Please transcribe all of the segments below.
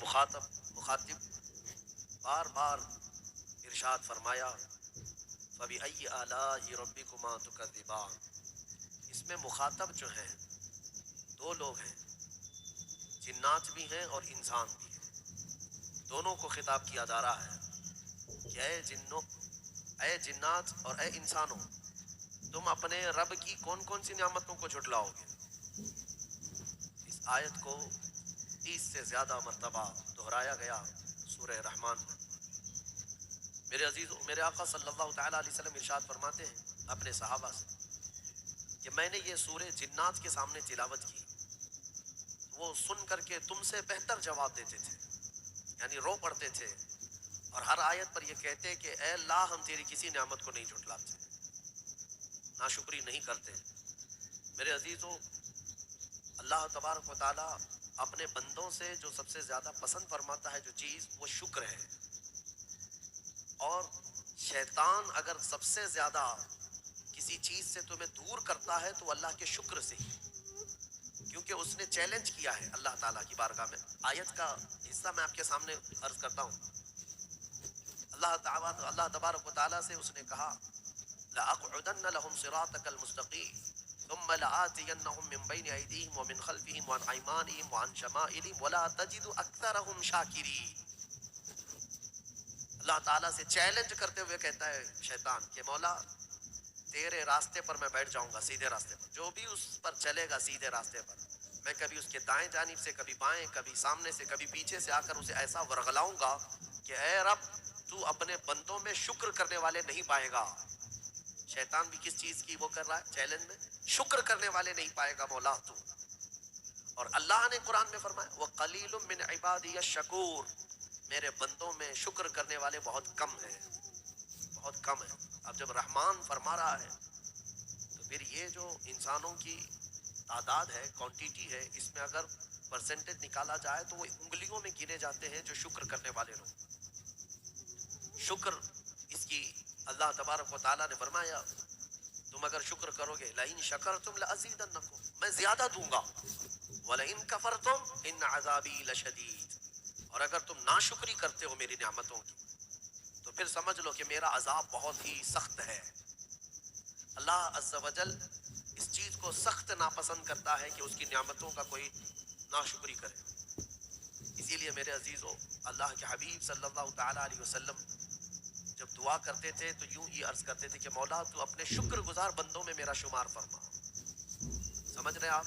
مخاطب بار بار ارشاد فرمایا فَبِأَيِّ آلَاءِ رَبِّكُمَا تُكَذِّبَانِ۔ اس میں مخاطب جو ہیں دو لوگ ہیں، جنات بھی ہیں اور انسان بھی ہیں، دونوں کو خطاب کیا جا رہا ہے کہ اے جنات اور اے انسانوں، تم اپنے رب کی کون کون سی نعمتوں کو جھٹلاؤ گے؟ اس آیت کو 30 سے زیادہ مرتبہ دہرایا گیا سورہ رحمان میں۔ میرے عزیز، میرے آقا صلی اللہ تعالیٰ علیہ وسلم ارشاد فرماتے ہیں اپنے صحابہ سے کہ میں نے یہ سورہ جنات کے سامنے تلاوت کی، وہ سن کر کے تم سے بہتر جواب دیتے تھے، یعنی رو پڑتے تھے، اور ہر آیت پر یہ کہتے کہ اے اللہ ہم تیری کسی نعمت کو نہیں جھٹلاتے، ناشکری نہیں کرتے۔ میرے عزیزو، اللہ تبارک و تعالی اپنے بندوں سے جو سب سے زیادہ پسند فرماتا ہے جو چیز، وہ شکر ہے، اور شیطان اگر سب سے زیادہ کسی چیز سے تمہیں دور کرتا ہے تو وہ اللہ کے شکر سے ہی، کیونکہ اس نے چیلنج کیا ہے اللہ تعالیٰ کی بارگاہ میں۔ آیت کا حصہ میں آپ کے سامنے عرض کرتا ہوں۔ اللہ تبارک و تعالیٰ سے اس نے کہا لَأَقْعُدَنَّ لَهُمْ صِرَاطَكَ الْمُسْتَقِيمَ ثُمَّ لَآتِيَنَّهُمْ مِنْ بَيْنِ أَيْدِيهِمْ وَمِنْ خَلْفِهِمْ وَعَنْ أَيْمَانِهِمْ وَعَنْ شَمَائِلِهِمْ وَلَا تَجِدُ أَكْثَرَهُمْ شَاكِرِينَ۔ اللہ تعالیٰ سے چیلنج کرتے ہوئے کہتا ہے شیطان کہ مولا تیرے راستے پر میں بیٹھ جاؤں گا، سیدھے راستے پر، جو بھی اس پر چلے گا سیدھے راستے پر، میں کبھی اس کے دائیں جانب سے، کبھی بائیں، کبھی سامنے سے، کبھی پیچھے سے آ کر اسے ایسا ورغلاؤں گا کہ اے رب تو اپنے بندوں میں شکر کرنے والے نہیں پائے گا۔ شیطان بھی کس چیز کی وہ کر رہا ہے چیلنج میں؟ شکر کرنے والے نہیں پائے گا مولا تو۔ اور اللہ نے قرآن میں فرمایا وَقَلِيلٌ مِّنْ عِبَادِيَ الشَّكُورُ، میرے بندوں میں شکر کرنے والے بہت کم ہیں، بہت کم ہیں۔ اب جب رحمان فرما رہا ہے تو پھر یہ جو انسانوں کی تعداد ہے، کوانٹیٹی ہے، اس میں اگر پرسنٹیج نکالا جائے تو وہ انگلیوں میں گنے جاتے ہیں جو شکر کرنے والے لوگ۔ شکر اس کی اللہ تبارک و تعالیٰ نے فرمایا تم اگر شکر کرو گے لَإِن شَكَرْتُمْ لَأَزِيدَنَّكُمْ، میں زیادہ دوں گا، وَلَإِن كَفَرْتُمْ إِنَّ عَذَابِي لَشَدِيدٌ، اور اگر تم ناشکری کرتے ہو میری نعمتوں کی تو پھر سمجھ لو کہ میرا عذاب بہت ہی سخت ہے۔ اللہ عز و جل اس چیز کو سخت ناپسند کرتا ہے کہ اس کی نعمتوں کا کوئی ناشکری کرے۔ اسی لیے میرے عزیزو، اللہ کے حبیب صلی اللہ تعالیٰ علیہ وسلم جب دعا کرتے تھے تو یوں ہی عرض کرتے تھے کہ مولا تو اپنے شکر گزار بندوں میں میرا شمار فرما۔ سمجھ رہے آپ؟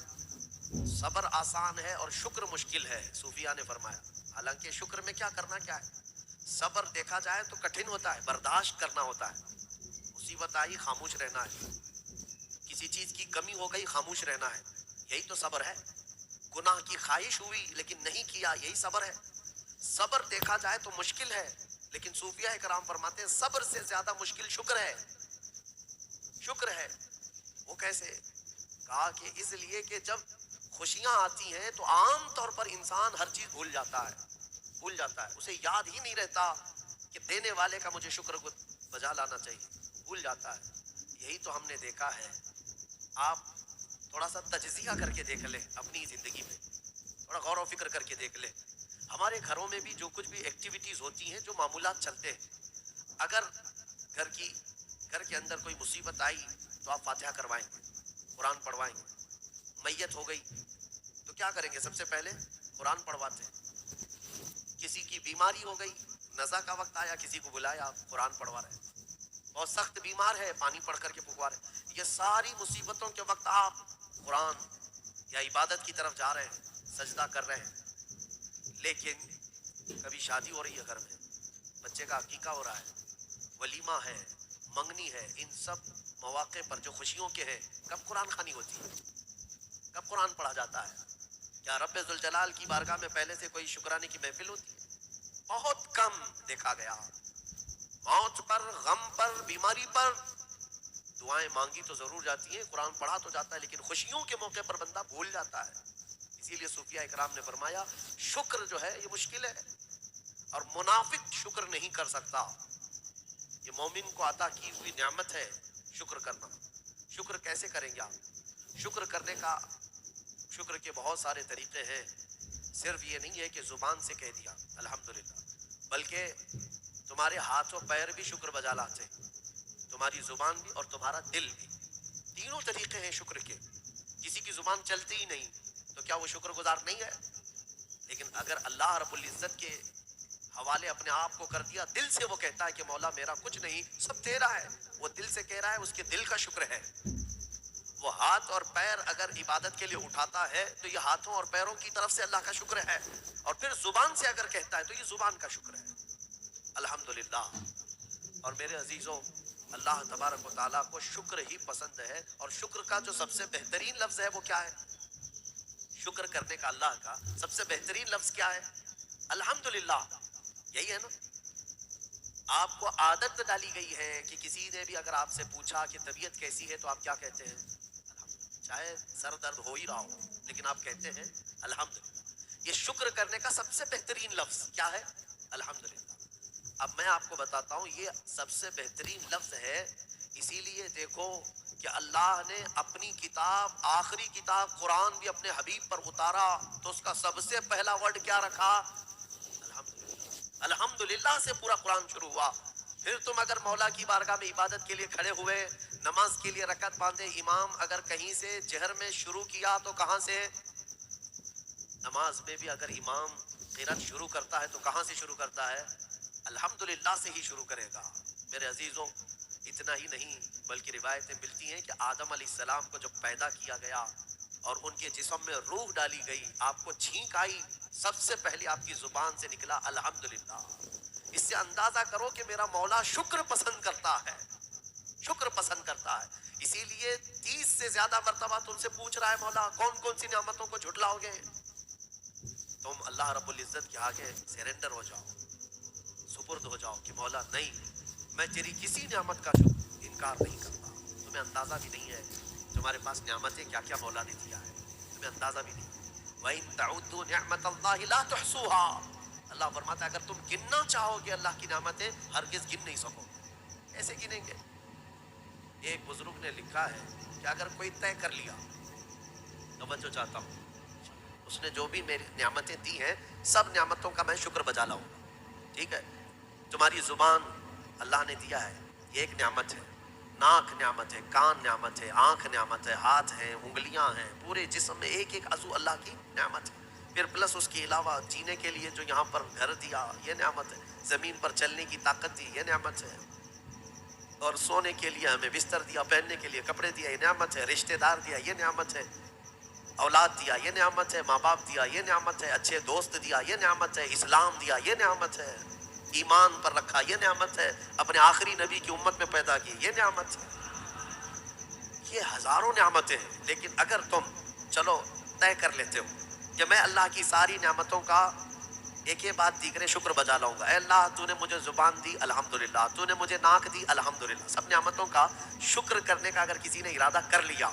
صبر آسان ہے اور شکر مشکل ہے، صوفیاء نے فرمایا۔ حالانکہ شکر میں کیا کرنا کیا ہے؟ صبر دیکھا جائے تو کٹھن ہوتا ہے، برداشت کرنا ہوتا ہے، مصیبت آئی خاموش رہنا ہے، کسی چیز کی کمی ہو گئی خاموش رہنا ہے، یہی تو صبر ہے۔ گناہ کی خواہش ہوئی لیکن نہیں کیا، یہی صبر ہے۔ صبر دیکھا جائے تو مشکل ہے، لیکن صوفیاء کرام فرماتے ہیں صبر سے زیادہ مشکل شکر ہے۔ شکر ہے وہ کیسے؟ کہا کہ اس لیے کہ جب خوشیاں آتی ہیں تو عام طور پر انسان ہر چیز بھول جاتا ہے، اسے یاد ہی نہیں رہتا کہ دینے والے کا مجھے شکر بجا لانا چاہیے، بھول جاتا ہے۔ یہی تو ہم نے دیکھا ہے۔ آپ تھوڑا سا تجزیہ کر کے دیکھ لیں اپنی زندگی میں، تھوڑا غور و فکر کر کے دیکھ لیں۔ ہمارے گھروں میں بھی جو کچھ بھی ایکٹیویٹیز ہوتی ہیں، جو معمولات چلتے ہیں، اگر گھر کے اندر کوئی مصیبت آئی تو آپ فاتحہ کروائیں گے، قرآن پڑھوائیں گے۔ میت ہو گئی تو کیا کریں گے؟ سب سے پہلے قرآن پڑھواتے ہیں۔ کسی کی بیماری ہو گئی، نزا کا وقت آیا، کسی کو بلایا، آپ قرآن پڑھوا رہے ہیں۔ بہت سخت بیمار ہے، پانی پڑھ کر کے پکوا رہے ہیں۔ یہ ساری مصیبتوں کے وقت آپ قرآن یا عبادت کی طرف جا رہے ہیں، سجدہ کر رہے ہیں۔ لیکن کبھی شادی ہو رہی ہے گھر میں، بچے کا عقیقہ ہو رہا ہے، ولیمہ ہے، منگنی ہے، ان سب مواقع پر جو خوشیوں کے ہیں، کب قرآن خوانی ہوتی ہے؟ کب قرآن پڑھا جاتا ہے؟ کیا رب ذوالجلال کی بارگاہ میں پہلے سے کوئی شکرانے کی محفل ہوتی ہے؟ بہت کم دیکھا گیا۔ موت پر، غم پر، بیماری پر دعائیں مانگی تو ضرور جاتی ہیں، قرآن پڑھا تو جاتا ہے، لیکن خوشیوں کے موقع پر بندہ بھول جاتا ہے۔ اسی لیے صوفیاء اکرام نے فرمایا شکر جو ہے یہ مشکل ہے، اور منافق شکر نہیں کر سکتا۔ یہ مومن کو عطا کی ہوئی نعمت ہے شکر کرنا۔ شکر کیسے کریں گے آپ؟ شکر کرنے کا، شکر کے بہت سارے طریقے ہیں۔ صرف یہ نہیں ہے کہ زبان سے کہہ دیا الحمدللہ، بلکہ تمہارے ہاتھ و پیر بھی شکر بجا لاتے ہیں، تمہاری زبان بھی اور تمہارا دل بھی، تینوں طریقے ہیں شکر کے۔ کسی کی زبان چلتی ہی نہیں تو کیا وہ شکر گزار نہیں ہے؟ لیکن اگر اللہ رب العزت کے حوالے اپنے آپ کو کر دیا، دل سے وہ کہتا ہے کہ مولا میرا کچھ نہیں، سب تیرا ہے، وہ دل سے کہہ رہا ہے، اس کے دل کا شکر ہے۔ وہ ہاتھ اور پیر اگر عبادت کے لیے اٹھاتا ہے تو یہ ہاتھوں اور پیروں کی طرف سے اللہ کا شکر ہے، اور پھر زبان سے اگر کہتا ہے تو یہ زبان کا شکر ہے، الحمدللہ۔ اور میرے عزیزوں، اللہ تبارک و تعالیٰ کو شکر ہی پسند ہے، اور شکر کا جو سب سے بہترین لفظ ہے وہ کیا ہے؟ شکر کرنے کا اللہ کا سب سے بہترین لفظ کیا ہے؟ الحمدللہ، یہی ہے نا۔ آپ کو عادت ڈالی گئی ہے کہ کسی نے بھی اگر آپ سے پوچھا کہ طبیعت کیسی ہے تو آپ کیا کہتے ہیں؟ الحمدللہ، چاہے سر درد ہو ہی رہا ہو لیکن آپ کہتے ہیں الحمدللہ۔ یہ شکر کرنے کا سب سے بہترین لفظ کیا ہے؟ الحمدللہ۔ اب میں آپ کو بتاتا ہوں یہ سب سے بہترین لفظ ہے، اسی لیے دیکھو کہ اللہ نے اپنی کتاب، آخری کتاب قرآن بھی اپنے حبیب پر اتارا تو اس کا سب سے پہلا ورڈ کیا رکھا؟ الحمدللہ۔ الحمدللہ سے پورا قرآن شروع ہوا۔ پھر تم اگر مولا کی بارگاہ میں عبادت کے لیے کھڑے ہوئے، نماز کے لیے رکعت باندھے، امام اگر کہیں سے جہر میں شروع کیا تو کہاں سے؟ نماز میں بھی اگر امام قرات شروع کرتا ہے تو کہاں سے شروع کرتا ہے؟ الحمدللہ سے ہی شروع کرے گا۔ میرے عزیزوں، اتنا ہی نہیں بلکہ روایتیں ملتی ہیں کہ آدم علیہ السلام کو جب پیدا کیا گیا اور ان کے جسم میں روح ڈالی گئی، آپ کو چھینک آئی، سب سے پہلے آپ کی زبان سے نکلا الحمدللہ۔ اس سے اندازہ کرو کہ میرا مولا شکر پسند کرتا ہے، شکر پسند کرتا ہے، اسی لیے 30 سے زیادہ مرتبہ تم سے پوچھ رہا ہے مولا کون کون سی نعمتوں کو جھٹلاؤ گے؟ تم اللہ رب العزت کے آگے سرنڈر ہو جاؤ، سپرد ہو جاؤ کہ مولا نہیں، میں تیری کسی نعمت کا انکار نہیں کرتا۔ تمہیں اندازہ بھی نہیں ہے تمہارے پاس نعمتیں کیا کیا مولا نے دیا ہے، تمہیں اندازہ بھی نہیں۔ وَإِن تَعُدُّوا نِعْمَةَ اللَّهِ لَا تُحْصُوهَا، اللہ فرماتا ہے اگر تم گننا چاہو گے اللہ کی نعمتیں ہرگز گن نہیں سکو گے۔ ایسے گنیں گے؟ ایک بزرگ نے لکھا ہے کہ اگر کوئی طے کر لیا، توجہ چاہتا ہوں، اس نے جو بھی میری نعمتیں دی ہیں سب نعمتوں کا میں شکر بجا لاؤں گا، ٹھیک ہے؟ تمہاری زبان اللہ نے دیا ہے، یہ ایک نعمت ہے، ناک نعمت ہے، کان نعمت ہے، آنکھ نعمت ہے، ہاتھ ہیں، انگلیاں ہیں، پورے جسم میں ایک ایک عضو اللہ کی نعمت ہے۔ پھر پلس اس کے علاوہ جینے کے لیے جو یہاں پر گھر دیا یہ نعمت ہے، زمین پر چلنے کی طاقت دی یہ نعمت ہے، اور سونے کے لیے ہمیں بستر دیا، پہننے کے لیے کپڑے دیا یہ نعمت ہے، رشتہ دار دیا یہ نعمت ہے، اولاد دیا یہ نعمت ہے، ماں باپ دیا یہ نعمت ہے، اچھے دوست دیا یہ نعمت ہے، اسلام دیا یہ نعمت ہے، ایمان پر رکھا یہ نعمت ہے، اپنے آخری نبی کی امت میں پیدا کی یہ نعمت ہے۔ یہ ہزاروں نعمتیں ہیں، لیکن اگر تم چلو طے کر لیتے ہو کہ میں اللہ کی ساری نعمتوں کا ایک بات دیگرے شکر بجا لاؤں گا، اے اللہ تو نے مجھے زبان دی الحمدللہ، تو نے مجھے ناک دی الحمدللہ، سب نعمتوں کا شکر کرنے کا اگر کسی نے ارادہ کر لیا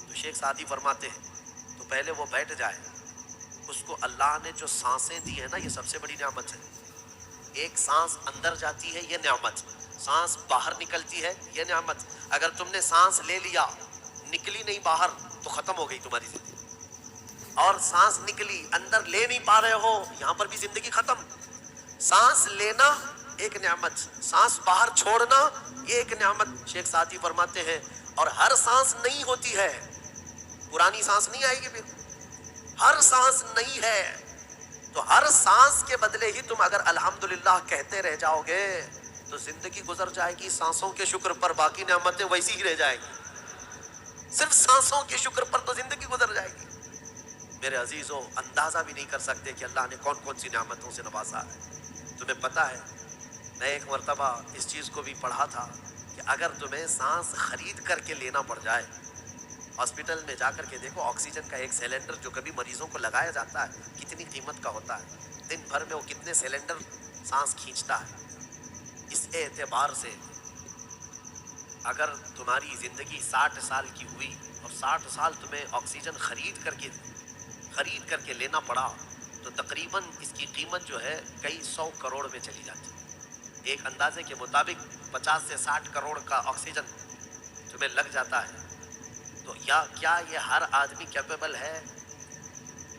تو شیخ سعدی فرماتے ہیں تو پہلے وہ بیٹھ جائے، اس کو اللہ نے جو سانسیں دی ہیں نا یہ سب سے بڑی نعمت ہے۔ ایک سانس اندر جاتی ہے یہ نعمت، سانس باہر نکلتی ہے یہ نعمت۔ اگر تم نے سانس لے لیا نکلی نہیں باہر تو ختم ہو گئی تمہاری زندگی، اور سانس نکلی اندر لے نہیں پا رہے ہو یہاں پر بھی زندگی ختم۔ سانس لینا ایک نعمت، سانس باہر چھوڑنا یہ ایک نعمت۔ شیخ سعدی فرماتے ہیں اور ہر سانس نہیں ہوتی ہے، پرانی سانس نہیں آئے گی، پھر ہر سانس نہیں ہے، تو ہر سانس کے بدلے ہی تم اگر الحمدللہ کہتے رہ جاؤ گے تو زندگی گزر جائے گی سانسوں کے شکر پر، باقی نعمتیں ویسی ہی رہ جائیں گی، صرف سانسوں کے شکر پر تو زندگی گزر جائے گی۔ میرے عزیزوں، اندازہ بھی نہیں کر سکتے کہ اللہ نے کون کون سی نعمتوں سے نوازا ہے۔ تمہیں پتہ ہے میں ایک مرتبہ اس چیز کو بھی پڑھا تھا کہ اگر تمہیں سانس خرید کر کے لینا پڑ جائے، ہاسپٹل میں جا کر کے دیکھو آکسیجن کا ایک سلنڈر جو کبھی مریضوں کو لگایا جاتا ہے کتنی قیمت کا ہوتا ہے، دن بھر میں وہ کتنے سلنڈر سانس کھینچتا ہے۔ اس اعتبار سے اگر تمہاری زندگی 60 سال کی ہوئی اور 60 سال تمہیں آکسیجن خرید کر کے لینا پڑا تو تقریباً اس کی قیمت جو ہے کئی 100 کروڑ میں چلی جاتی ہے۔ ایک اندازے کے مطابق 50 سے 60 کروڑ کا آکسیجن تمہیں لگ جاتا ہے، تو کیا یہ ہر آدمی کیپیبل ہے